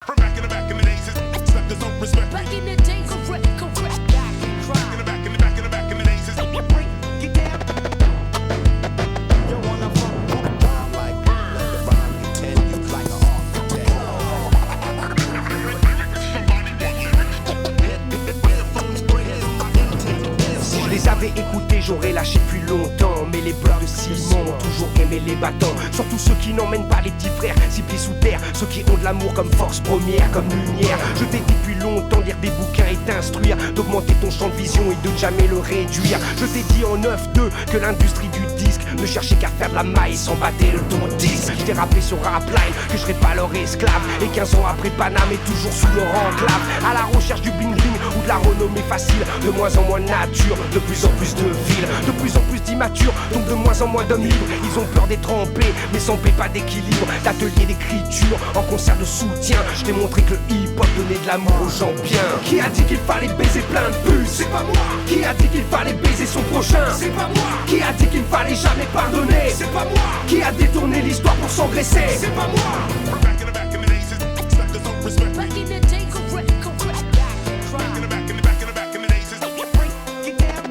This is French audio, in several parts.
From back in the days, it's suckers don't respect me. Back in the days, correct. Back in the days, it's Break it down. You wanna fuck rhyme like let the rhyme contend you like an architect. Si je les avais écoutés, j'aurais lâché depuis longtemps. Mais les blocs de ciment ont toujours aimé les battants. Surtout ceux qui n'emmènent pas les petits frères, 6 pieds sous terre. Ceux qui ont de l'amour comme force première, comme lumière. Je t'ai dit depuis longtemps, lire des bouquins et t'instruire, d'augmenter ton champ de vision et de jamais le réduire. Je t'ai dit en 9-2 que l'industrie du disque ne cherchait qu'à faire de la maille sans battre le ton disque. Je t'ai rappelé sur Rapline que je serais pas leur esclave. Et 15 ans après Paname est toujours sous leur enclave. À la recherche du bling bling ou de la renommée facile. De moins en moins de nature, de plus en plus de villes, de plus en plus d'immatures, donc de moins en moins d'hommes libres. Ils ont peur d'être trempés, mais sans paix pas d'équilibre. D'ateliers d'écriture, en concert de soutien. Je t'ai montré que le hip-hop donnait de l'amour aux gens bien. Qui a dit qu'il fallait baiser plein de puces? C'est pas moi. Qui a dit qu'il fallait baiser son prochain? C'est pas moi. Qui a dit qu'il fallait jamais pardonner? C'est pas moi. Qui a détourné l'histoire pour s'engraisser? C'est pas moi. from back in the days, it's suckers don't respect me. Back in the days, correct. Back in the days, it's Break it down.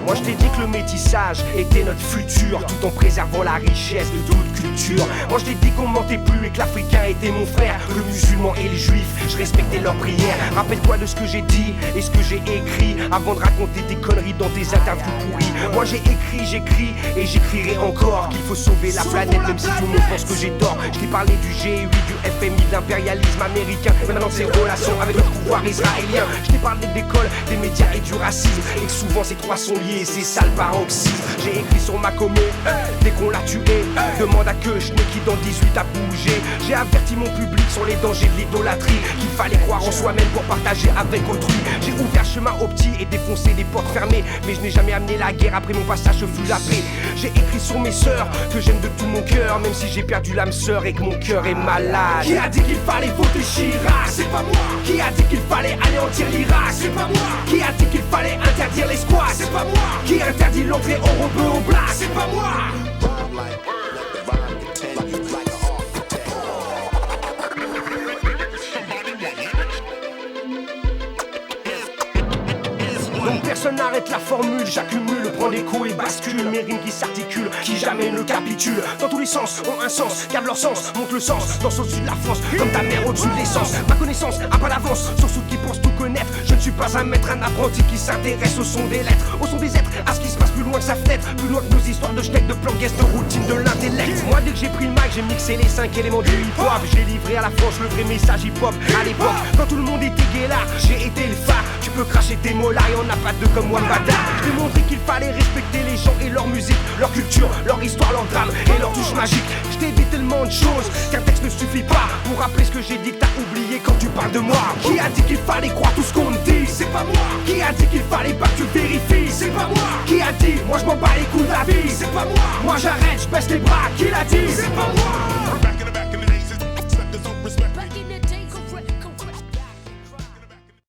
Moi je t'ai dit que le métissage était notre futur, tout en préservant la richesse de toute culture. Moi je t'ai dit qu'on mentait plus et que l'Africain était mon frère, que le musulman et les juifs, je respectais leurs prières. Rappelle-toi de ce que j'ai dit et ce que j'ai écrit avant de raconter tes conneries dans tes interviews pourries. Moi j'ai écrit, j'écris et j'écrirai encore qu'il faut sauver la planète même si tout le monde pense que j'ai tort. Je t'ai parlé du G8, du FMI, de l'impérialisme américain, mais maintenant de ses relations avec le pouvoir israélien. Je t'ai parlé de l'école, des médias et du racisme, et que souvent ces trois sont liés, c'est ça le paroxysme. J'ai écrit sur ma comé, dès qu'on l'a tué, demande à que je qui dans 18 a bougé. J'ai averti mon public sur les dangers de l'idolâtrie, qu'il fallait croire en soi-même pour partager avec autrui. J'ai ouvert chemin aux petits et défoncé des portes fermées, mais je n'ai jamais amené la guerre, après mon passage ce fut la paix. J'ai écrit sur mes sœurs que j'aime de tout mon cœur, même si j'ai perdu l'âme sœur et que mon cœur est malade. Qui a dit qu'il fallait voter Chirac? C'est pas moi. Qui a dit qu'il fallait anéantir l'Irak? C'est pas moi. Qui a dit qu'il fallait interdire les squats? C'est pas moi. Qui interdit l'entrée aux rebeux au black? C'est pas moi. Rhyme like let the rhyme contend you like an architect. Donc personne n'arrête la formule, j'accumule, prends des coups et bascule. Mes rimes qui s'articulent, qui jamais ne capitulent. Dans tous les sens, ont un sens, gardent leur sens, montent le sens. Dans au-dessus de la France, comme ta mère au-dessus de l'essence. Ma connaissance a pas d'avance sur ceux qui pensent tout connaître. Je ne suis pas un maître, un apprenti qui s'intéresse au son des lettres, au son des êtres, à ce qui se passe plus loin que sa fenêtre, plus loin que nos histoires de schneck, de plan guest, de routine, de l'intellect. Moi dès que j'ai pris le mic, j'ai mixé les 5 éléments du hip-hop. J'ai livré à la France le vrai message hip-hop. À l'époque, quand tout le monde était gay là, j'ai été le phare. Tu peux cracher tes mots là, y'en a pas deux comme Wambada. Je t'ai montré qu'il fallait respecter les gens et leur musique, leur culture, leur histoire, leur drame et leur touche magique. Je t'ai dit tellement de choses qu'un texte ne suffit pas pour rappeler ce que j'ai dit que t'as oublié quand tu parles de moi. Qui a dit qu'il fallait croire tout ce qu'on te dit? C'est pas moi. Qui a dit qu'il fallait pas que tu vérifies? C'est pas moi. Qui a dit moi je m'en bats les couilles de la vie? C'est pas moi. Moi j'arrête, je baisse les bras. Qui l'a dit? C'est pas moi.